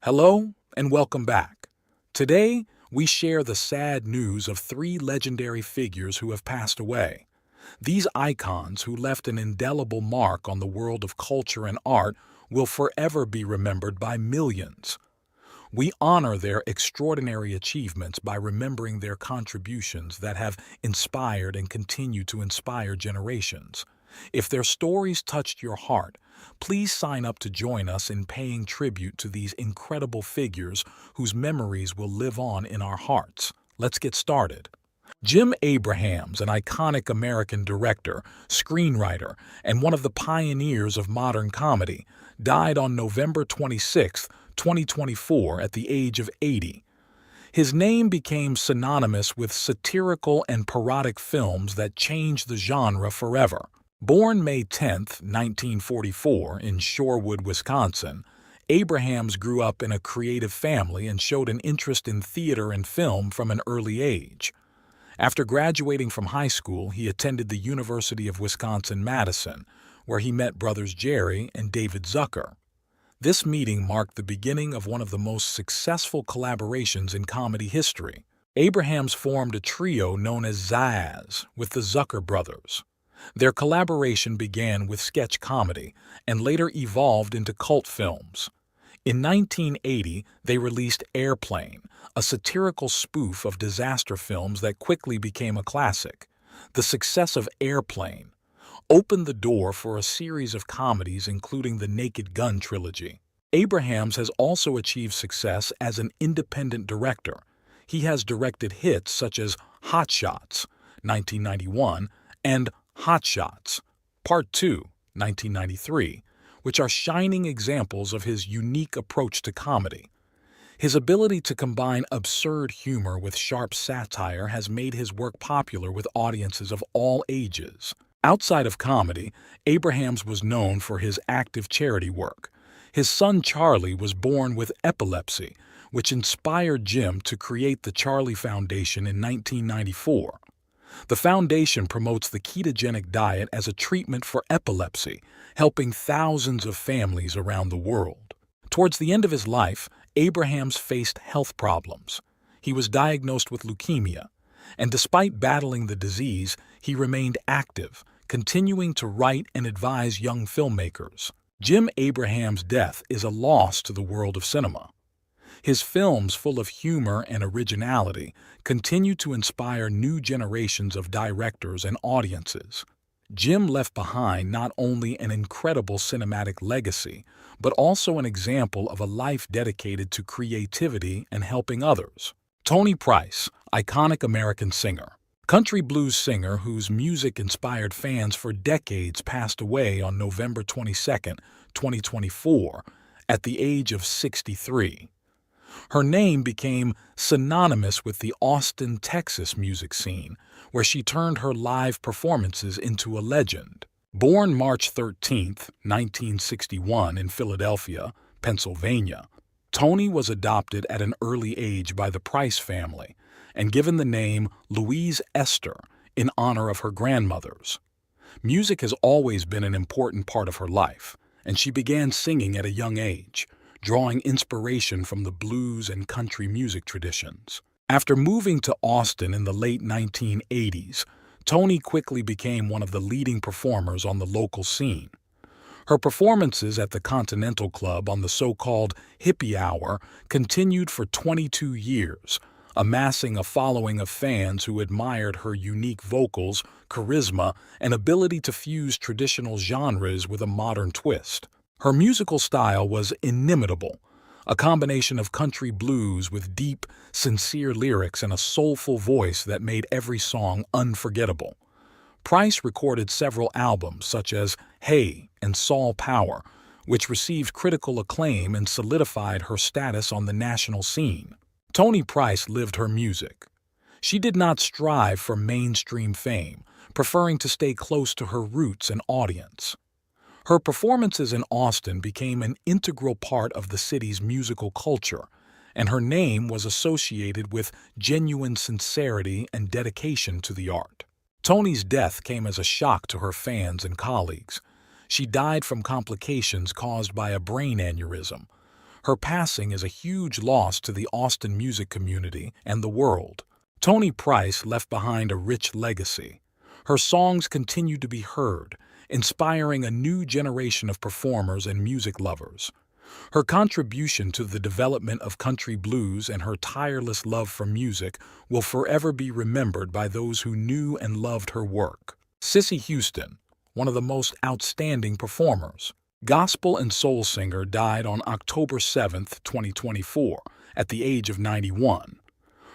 Hello and welcome back. Today, we share the sad news of three legendary figures who have passed away. These icons, who left an indelible mark on the world of culture and art, will forever be remembered by millions. We honor their extraordinary achievements by remembering their contributions that have inspired and continue to inspire generations. If their stories touched your heart, please sign up to join us in paying tribute to these incredible figures whose memories will live on in our hearts. Let's get started. Jim Abrahams, an iconic American director, screenwriter, and one of the pioneers of modern comedy, died on November 26, 2024, at the age of 80. His name became synonymous with satirical and parodic films that changed the genre forever. Born May 10, 1944, in Shorewood, Wisconsin, Abrahams grew up in a creative family and showed an interest in theater and film from an early age. After graduating from high school, he attended the University of Wisconsin-Madison, where he met brothers Jerry and David Zucker. This meeting marked the beginning of one of the most successful collaborations in comedy history. Abrahams formed a trio known as Zaz with the Zucker brothers. Their collaboration began with sketch comedy and later evolved into cult films. In 1980, they released Airplane, a satirical spoof of disaster films that quickly became a classic. The success of Airplane opened the door for a series of comedies, including the Naked Gun trilogy. Abrahams has also achieved success as an independent director. He has directed hits such as Hot Shots, 1991, and Hot Shots, Part 2, 1993, which are shining examples of his unique approach to comedy. His ability to combine absurd humor with sharp satire has made his work popular with audiences of all ages. Outside of comedy, Abrahams was known for his active charity work. His son Charlie was born with epilepsy, which inspired Jim to create the Charlie Foundation in 1994. The foundation promotes the ketogenic diet as a treatment for epilepsy, helping thousands of families around the world. Towards the end of his life, Abrahams faced health problems. He was diagnosed with leukemia, and despite battling the disease, he remained active, continuing to write and advise young filmmakers. Jim Abrahams' death is a loss to the world of cinema. His films, full of humor and originality, continue to inspire new generations of directors and audiences. Jim left behind not only an incredible cinematic legacy, but also an example of a life dedicated to creativity and helping others. Tony Price, iconic American singer. Country blues singer whose music inspired fans for decades, passed away on November 22, 2024, at the age of 63. Her name became synonymous with the Austin, Texas music scene, where she turned her live performances into a legend. Born March 13, 1961, in Philadelphia, Pennsylvania, Tony was adopted at an early age by the Price family and given the name Louise Esther in honor of her grandmothers. Music has always been an important part of her life, and she began singing at a young age, drawing inspiration from the blues and country music traditions. After moving to Austin in the late 1980s, Tony quickly became one of the leading performers on the local scene. Her performances at the Continental Club on the so-called Hippie Hour continued for 22 years, amassing a following of fans who admired her unique vocals, charisma, and ability to fuse traditional genres with a modern twist. Her musical style was inimitable, a combination of country blues with deep, sincere lyrics and a soulful voice that made every song unforgettable. Price recorded several albums such as Hey and Saul Power, which received critical acclaim and solidified her status on the national scene. Tony Price lived her music. She did not strive for mainstream fame, preferring to stay close to her roots and audience. Her performances in Austin became an integral part of the city's musical culture, and her name was associated with genuine sincerity and dedication to the art. Tony's death came as a shock to her fans and colleagues. She died from complications caused by a brain aneurysm. Her passing is a huge loss to the Austin music community and the world. Toni Price left behind a rich legacy. Her songs continue to be heard, inspiring a new generation of performers and music lovers. Her contribution to the development of country blues and her tireless love for music will forever be remembered by those who knew and loved her work. Cissy Houston, one of the most outstanding performers. Gospel and soul singer, died on October 7, 2024, at the age of 91.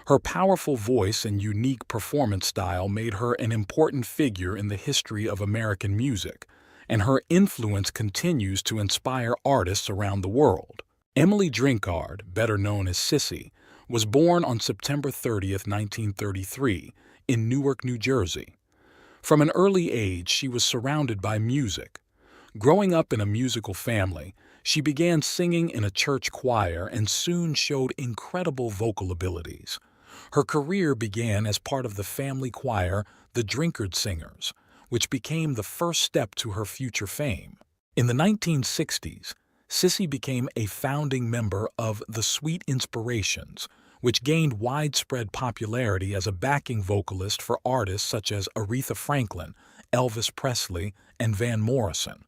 Her powerful voice and unique performance style made her an important figure in the history of American music, and her influence continues to inspire artists around the world. Emily Drinkard, better known as Cissy, was born on September 30, 1933, in Newark, New Jersey. From an early age, she was surrounded by music. Growing up in a musical family, she began singing in a church choir and soon showed incredible vocal abilities. Her career began as part of the family choir, the Drinkard Singers, which became the first step to her future fame. In the 1960s, Cissy became a founding member of the Sweet Inspirations, which gained widespread popularity as a backing vocalist for artists such as Aretha Franklin, Elvis Presley, and Van Morrison.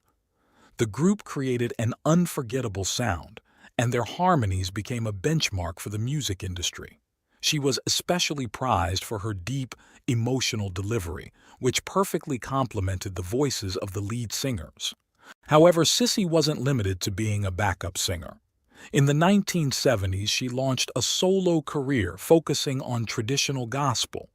The group created an unforgettable sound, and their harmonies became a benchmark for the music industry. She was especially prized for her deep, emotional delivery, which perfectly complemented the voices of the lead singers. However, Cissy wasn't limited to being a backup singer. In the 1970s, she launched a solo career focusing on traditional gospel.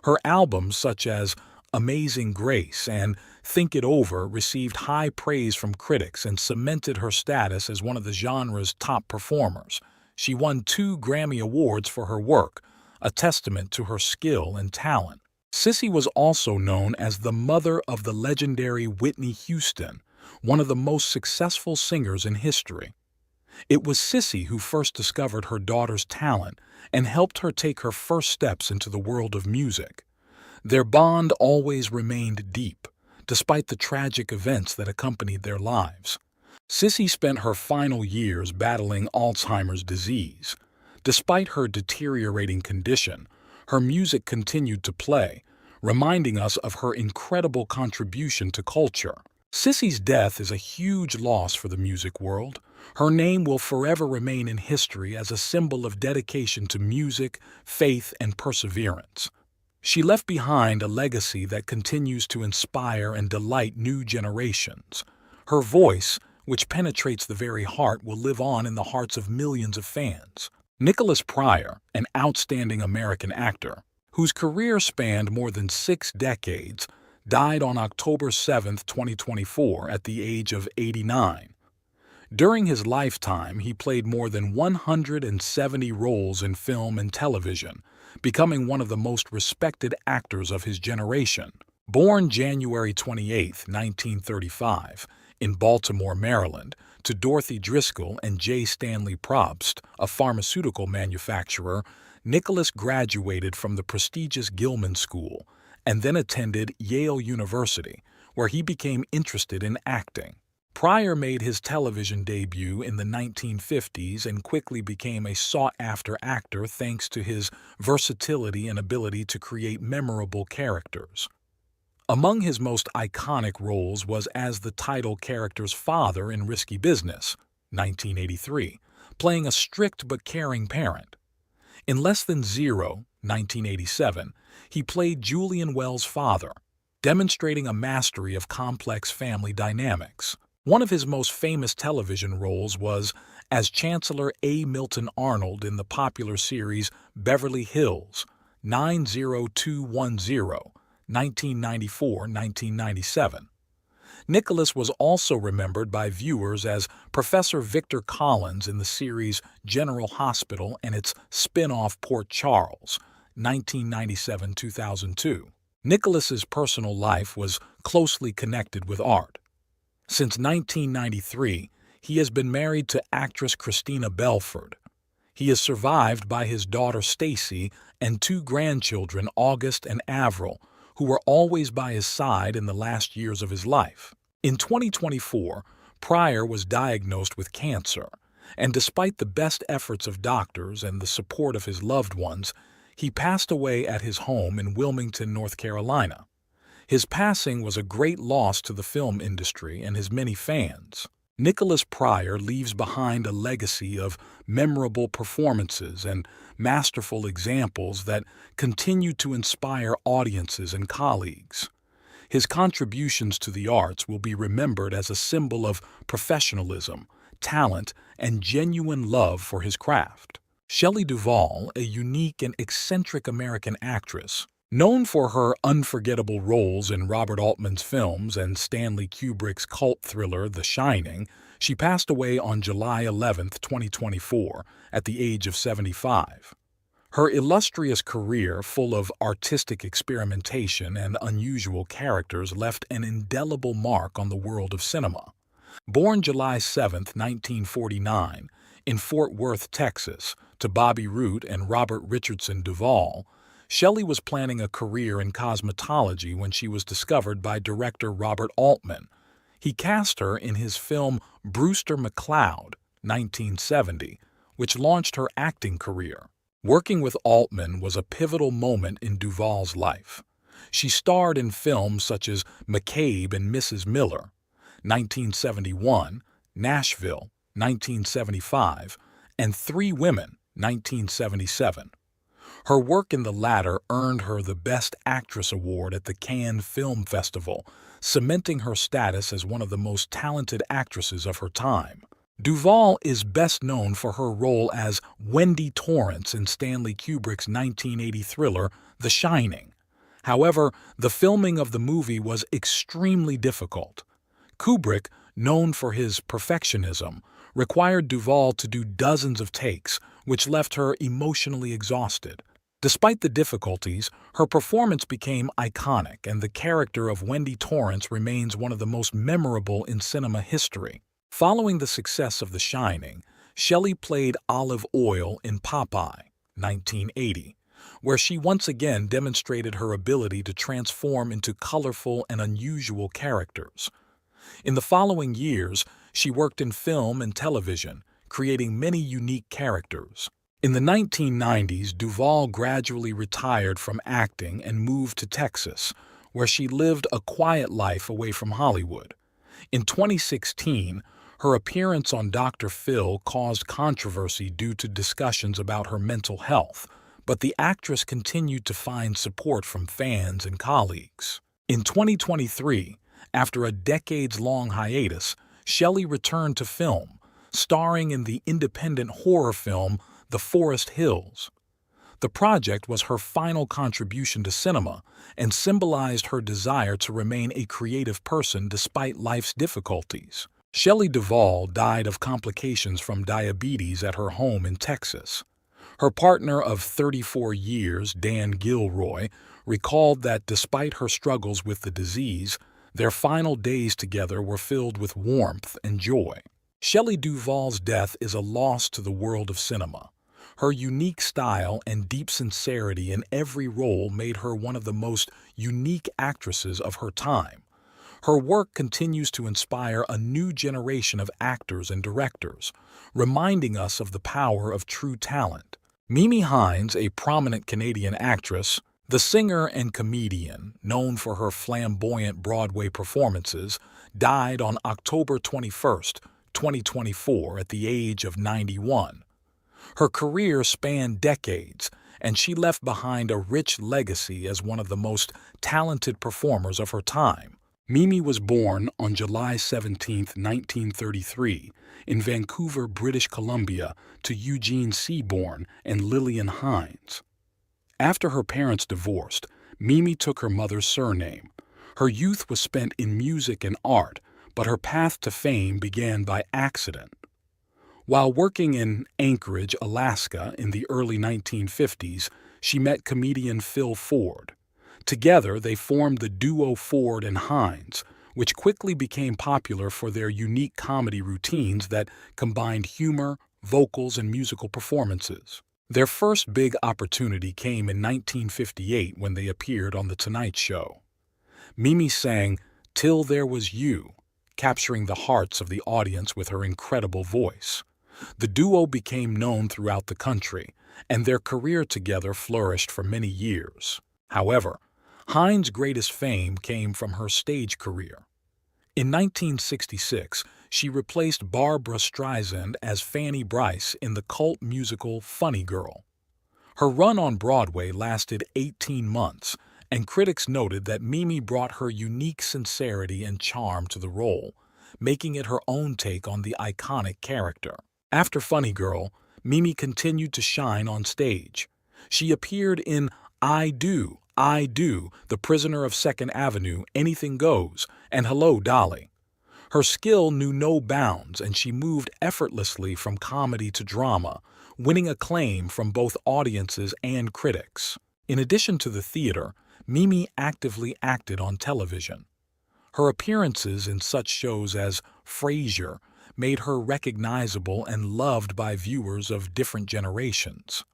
Her albums, such as Amazing Grace and Think It Over, received high praise from critics and cemented her status as one of the genre's top performers. She won 2 Grammy Awards for her work, a testament to her skill and talent. Cissy was also known as the mother of the legendary Whitney Houston, one of the most successful singers in history. It was Cissy who first discovered her daughter's talent and helped her take her first steps into the world of music. Their bond always remained deep, despite the tragic events that accompanied their lives. Cissy spent her final years battling Alzheimer's disease. Despite her deteriorating condition, her music continued to play, reminding us of her incredible contribution to culture. Cissy's death is a huge loss for the music world. Her name will forever remain in history as a symbol of dedication to music, faith, and perseverance. She left behind a legacy that continues to inspire and delight new generations. Her voice, which penetrates the very heart, will live on in the hearts of millions of fans. Nicholas Pryor, an outstanding American actor, whose career spanned more than 6 decades, died on October 7, 2024, at the age of 89. During his lifetime, he played more than 170 roles in film and television, becoming one of the most respected actors of his generation. Born January 28, 1935, in Baltimore, Maryland, to Dorothy Driscoll and J. Stanley Probst, a pharmaceutical manufacturer, Nicholas graduated from the prestigious Gilman School and then attended Yale University, where he became interested in acting. Pryor made his television debut in the 1950s and quickly became a sought-after actor thanks to his versatility and ability to create memorable characters. Among his most iconic roles was as the title character's father in Risky Business, 1983, playing a strict but caring parent. In Less Than Zero, 1987, he played Julian Wells' father, demonstrating a mastery of complex family dynamics. One of his most famous television roles was as Chancellor A. Milton Arnold in the popular series Beverly Hills, 90210, 1994-1997. Nicholas was also remembered by viewers as Professor Victor Collins in the series General Hospital and its spin-off Port Charles, 1997-2002. Nicholas's personal life was closely connected with art. Since 1993, he has been married to actress Christina Belford. He is survived by his daughter Stacy and 2 grandchildren, August and Avril, who were always by his side in the last years of his life. In 2024, Pryor was diagnosed with cancer, And despite the best efforts of doctors and the support of his loved ones, he passed away at his home in Wilmington, North Carolina. His passing was a great loss to the film industry and his many fans. Nicholas Pryor leaves behind a legacy of memorable performances and masterful examples that continue to inspire audiences and colleagues. His contributions to the arts will be remembered as a symbol of professionalism, talent, and genuine love for his craft. Shelley Duvall, a unique and eccentric American actress, known for her unforgettable roles in Robert Altman's films and Stanley Kubrick's cult thriller The Shining, she passed away on July 11, 2024, at the age of 75. Her illustrious career, full of artistic experimentation and unusual characters, left an indelible mark on the world of cinema. Born July 7, 1949, in Fort Worth, Texas, to Bobby Root and Robert Richardson Duvall, Shelley was planning a career in cosmetology when she was discovered by director Robert Altman. He cast her in his film Brewster McCloud, 1970, which launched her acting career. Working with Altman was a pivotal moment in Duvall's life. She starred in films such as McCabe and Mrs. Miller, 1971, Nashville, 1975, and Three Women, 1977. Her work in the latter earned her the Best Actress award at the Cannes Film Festival, cementing her status as one of the most talented actresses of her time. Duvall is best known for her role as Wendy Torrance in Stanley Kubrick's 1980 thriller The Shining. However, the filming of the movie was extremely difficult. Kubrick, known for his perfectionism, required Duvall to do dozens of takes, which left her emotionally exhausted. Despite the difficulties, her performance became iconic, and the character of Wendy Torrance remains one of the most memorable in cinema history. Following the success of The Shining, Shelley played Olive Oyl in Popeye, 1980, where she once again demonstrated her ability to transform into colorful and unusual characters. In the following years, she worked in film and television, creating many unique characters. In the 1990s, Duvall gradually retired from acting and moved to Texas, where she lived a quiet life away from Hollywood. In 2016, her appearance on Dr. Phil caused controversy due to discussions about her mental health, but the actress continued to find support from fans and colleagues. In 2023, after a decades-long hiatus, Shelley returned to film, starring in the independent horror film The Forest Hills. The project was her final contribution to cinema and symbolized her desire to remain a creative person despite life's difficulties. Shelley Duvall died of complications from diabetes at her home in Texas. Her partner of 34 years, Dan Gilroy, recalled that despite her struggles with the disease, their final days together were filled with warmth and joy. Shelley Duvall's death is a loss to the world of cinema. Her unique style and deep sincerity in every role made her one of the most unique actresses of her time. Her work continues to inspire a new generation of actors and directors, reminding us of the power of true talent. Mimi Hines, a prominent Canadian actress, the singer and comedian, known for her flamboyant Broadway performances, died on October 21, 2024, at the age of 91. Her career spanned decades, and she left behind a rich legacy as one of the most talented performers of her time. Mimi was born on July 17, 1933, in Vancouver, British Columbia, to Eugene Seaborn and Lillian Hines. After her parents divorced, Mimi took her mother's surname. Her youth was spent in music and art, but her path to fame began by accident. While working in Anchorage, Alaska in the early 1950s, she met comedian Phil Ford. Together, they formed the duo Ford and Hines, which quickly became popular for their unique comedy routines that combined humor, vocals, and musical performances. Their first big opportunity came in 1958 when they appeared on The Tonight Show. Mimi sang "Till There Was You," capturing the hearts of the audience with her incredible voice. The duo became known throughout the country, and their career together flourished for many years. However, Hines' greatest fame came from her stage career. In 1966, she replaced Barbra Streisand as Fanny Brice in the cult musical Funny Girl. Her run on Broadway lasted 18 months, and critics noted that Mimi brought her unique sincerity and charm to the role, making it her own take on the iconic character. After Funny Girl, Mimi continued to shine on stage. She appeared in I Do, The Prisoner of Second Avenue, Anything Goes, and Hello, Dolly. Her skill knew no bounds, and she moved effortlessly from comedy to drama, winning acclaim from both audiences and critics. In addition to the theater, Mimi actively acted on television. Her appearances in such shows as Frasier made her recognizable and loved by viewers of different generations.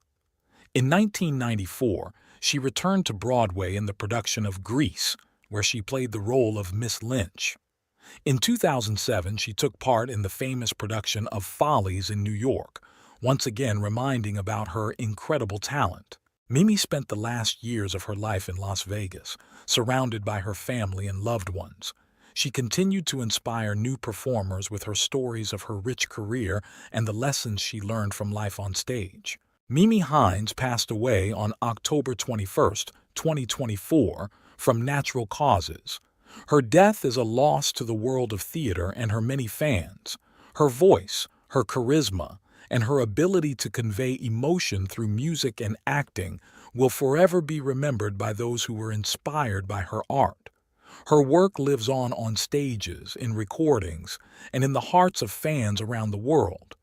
In 1994, she returned to Broadway in the production of Grease, where she played the role of Miss Lynch. In 2007, she took part in the famous production of Follies in New York, once again reminding about her incredible talent. Mimi spent the last years of her life in Las Vegas, surrounded by her family and loved ones. She continued to inspire new performers with her stories of her rich career and the lessons she learned from life on stage. Mimi Hines passed away on October 21, 2024, from natural causes. Her death is a loss to the world of theater and her many fans. Her voice, her charisma, and her ability to convey emotion through music and acting will forever be remembered by those who were inspired by her art. Her work lives on stages, in recordings, and in the hearts of fans around the world.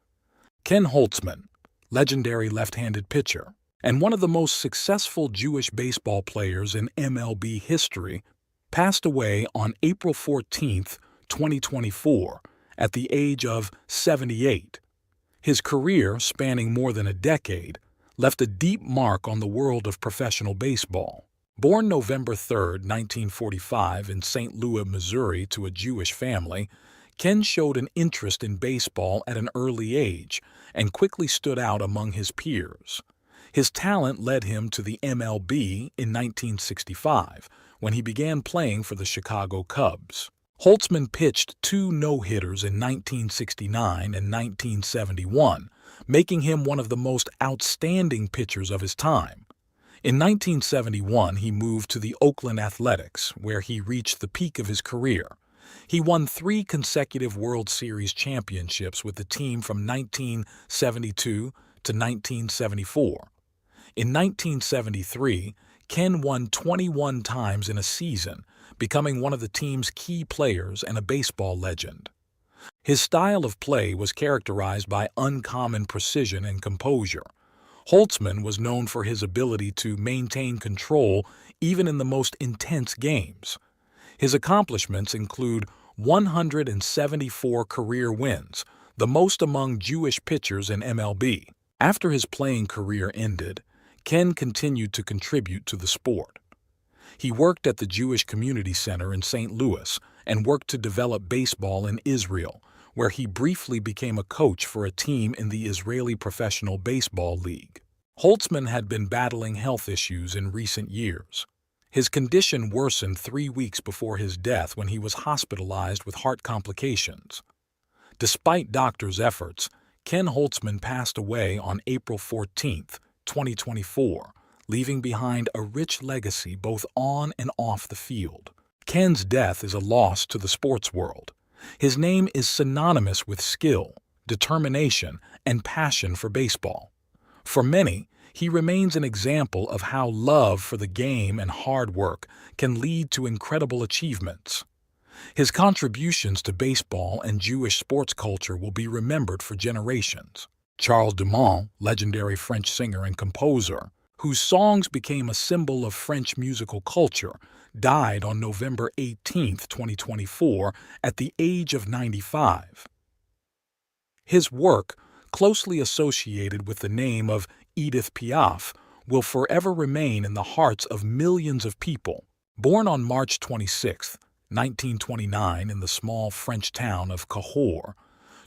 Ken Holtzman, legendary left-handed pitcher, and one of the most successful Jewish baseball players in MLB history, passed away on April 14, 2024, at the age of 78. His career, spanning more than a decade, left a deep mark on the world of professional baseball. Born November 3, 1945, in St. Louis, Missouri, to a Jewish family, Ken showed an interest in baseball at an early age and quickly stood out among his peers. His talent led him to the MLB in 1965, when he began playing for the Chicago Cubs. Holtzman pitched 2 no-hitters in 1969 and 1971, making him one of the most outstanding pitchers of his time. In 1971, he moved to the Oakland Athletics, where he reached the peak of his career. He won 3 consecutive World Series championships with the team from 1972 to 1974. In 1973, Ken won 21 times in a season, becoming one of the team's key players and a baseball legend. His style of play was characterized by uncommon precision and composure. Holtzman was known for his ability to maintain control even in the most intense games. His accomplishments include 174 career wins, the most among Jewish pitchers in MLB. After his playing career ended, Ken continued to contribute to the sport. He worked at the Jewish Community Center in St. Louis and worked to develop baseball in Israel, where he briefly became a coach for a team in the Israeli Professional Baseball League. Holtzman had been battling health issues in recent years. His condition worsened 3 weeks before his death when he was hospitalized with heart complications. Despite doctors' efforts, Ken Holtzman passed away on April 14, 2024, leaving behind a rich legacy both on and off the field. Ken's death is a loss to the sports world. His name is synonymous with skill, determination, and passion for baseball. For many, he remains an example of how love for the game and hard work can lead to incredible achievements. His contributions to baseball and Jewish sports culture will be remembered for generations. Charles Dumont, legendary French singer and composer, whose songs became a symbol of French musical culture, died on November 18, 2024, at the age of 95. His work, closely associated with the name of Edith Piaf, will forever remain in the hearts of millions of people. Born on March 26, 1929, in the small French town of Cahors,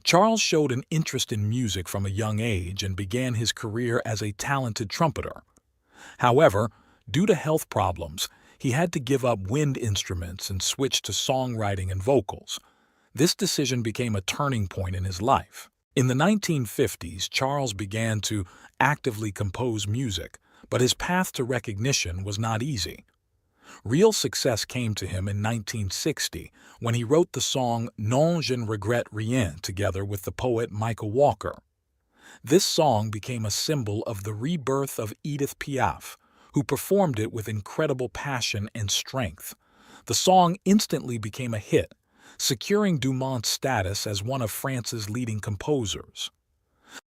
Charles showed an interest in music from a young age and began his career as a talented trumpeter. However, due to health problems, he had to give up wind instruments and switch to songwriting and vocals. This decision became a turning point in his life. In the 1950s, Charles began to actively compose music, but his path to recognition was not easy. Real success came to him in 1960 when he wrote the song Non je ne regrette rien together with the poet Michael Walker. This song became a symbol of the rebirth of Edith Piaf, who performed it with incredible passion and strength. The song instantly became a hit, securing Dumont's status as one of France's leading composers.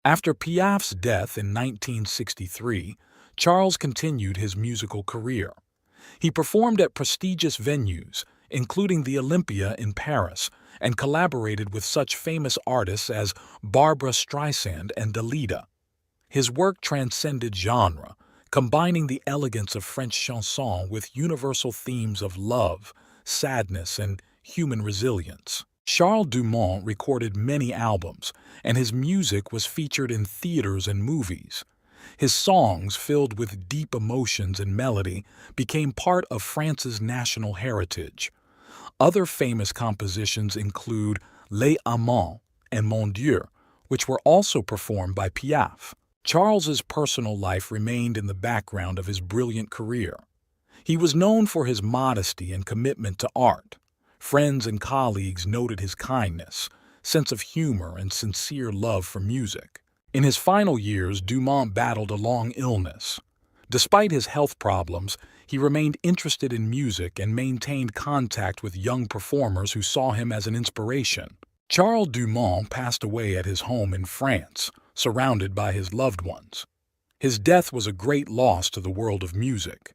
After Piaf's death in 1963, Charles continued his musical career. He performed at prestigious venues, including the Olympia in Paris, and collaborated with such famous artists as Barbra Streisand and Dalida. His work transcended genre, combining the elegance of French chanson with universal themes of love, sadness, and human resilience. Charles Dumont recorded many albums, and his music was featured in theaters and movies. His songs, filled with deep emotions and melody, became part of France's national heritage. Other famous compositions include Les Amants and Mon Dieu, which were also performed by Piaf. Charles's personal life remained in the background of his brilliant career. He was known for his modesty and commitment to art. Friends and colleagues noted his kindness, sense of humor, and sincere love for music. In his final years, Dumont battled a long illness. Despite his health problems, he remained interested in music and maintained contact with young performers who saw him as an inspiration. Charles Dumont passed away at his home in France, surrounded by his loved ones. His death was a great loss to the world of music.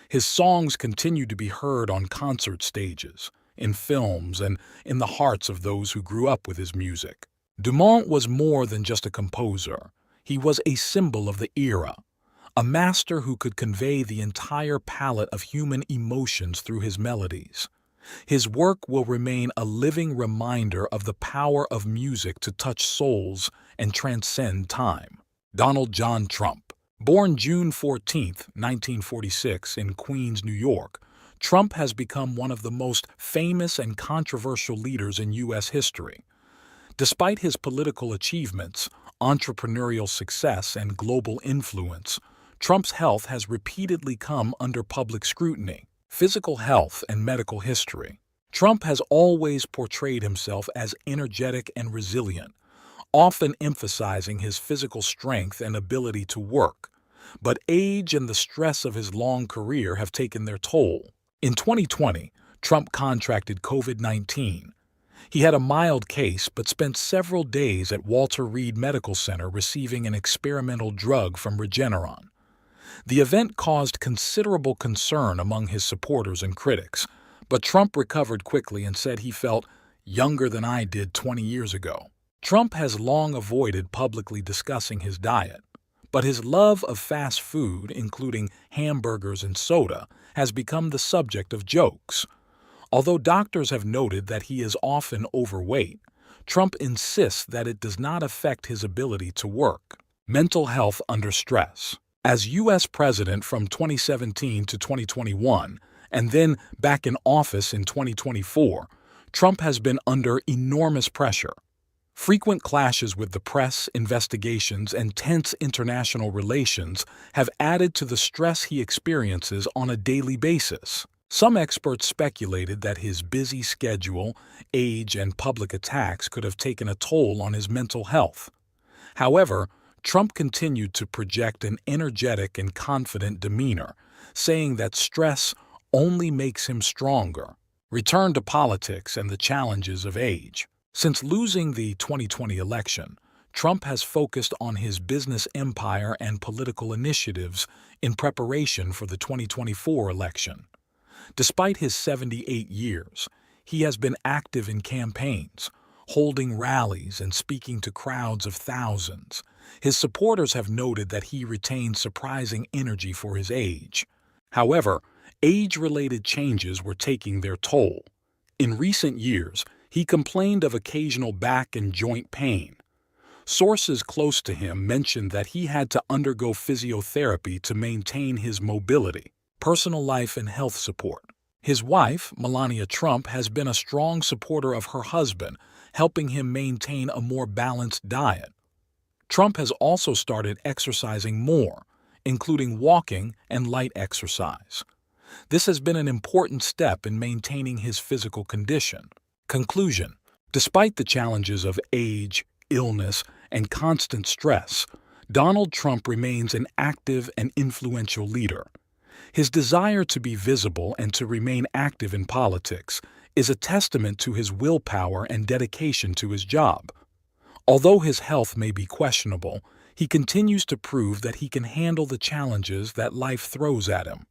His songs continue to be heard on concert stages, in films, and in the hearts of those who grew up with his music. Dumont was more than just a composer. He was a symbol of the era, a master who could convey the entire palette of human emotions through his melodies. His work will remain a living reminder of the power of music to touch souls and transcend time. Donald John Trump. Born June 14, 1946, in Queens, New York, Trump has become one of the most famous and controversial leaders in U.S. history. Despite his political achievements, entrepreneurial success, and global influence, Trump's health has repeatedly come under public scrutiny. Physical health and medical history. Trump has always portrayed himself as energetic and resilient, often emphasizing his physical strength and ability to work. But age and the stress of his long career have taken their toll. In 2020, Trump contracted COVID-19. He had a mild case but spent several days at Walter Reed Medical Center receiving an experimental drug from Regeneron. The event caused considerable concern among his supporters and critics, but Trump recovered quickly and said he felt younger than I did 20 years ago. Trump has long avoided publicly discussing his diet, but his love of fast food, including hamburgers and soda, has become the subject of jokes. Although doctors have noted that he is often overweight, Trump insists that it does not affect his ability to work. Mental health under stress. As U.S. President from 2017 to 2021, and then back in office in 2024, Trump has been under enormous pressure. Frequent clashes with the press, investigations, and tense international relations have added to the stress he experiences on a daily basis. Some experts speculated that his busy schedule, age, and public attacks could have taken a toll on his mental health. However, Trump continued to project an energetic and confident demeanor, saying that stress only makes him stronger. Return to politics and the challenges of age. Since losing the 2020 election, Trump has focused on his business empire and political initiatives in preparation for the 2024 election. Despite his 78 years, he has been active in campaigns, holding rallies and speaking to crowds of thousands. His supporters have noted that he retains surprising energy for his age. However, age-related changes were taking their toll. In recent years, He complained of occasional back and joint pain. Sources close to him mentioned that he had to undergo physiotherapy to maintain his mobility. Personal life and health support. His wife, Melania Trump, has been a strong supporter of her husband, helping him maintain a more balanced diet. Trump has also started exercising more, including walking and light exercise. This has been an important step in maintaining his physical condition. Conclusion: despite the challenges of age, illness, and constant stress, Donald Trump remains an active and influential leader. His desire to be visible and to remain active in politics is a testament to his willpower and dedication to his job. Although his health may be questionable, he continues to prove that he can handle the challenges that life throws at him.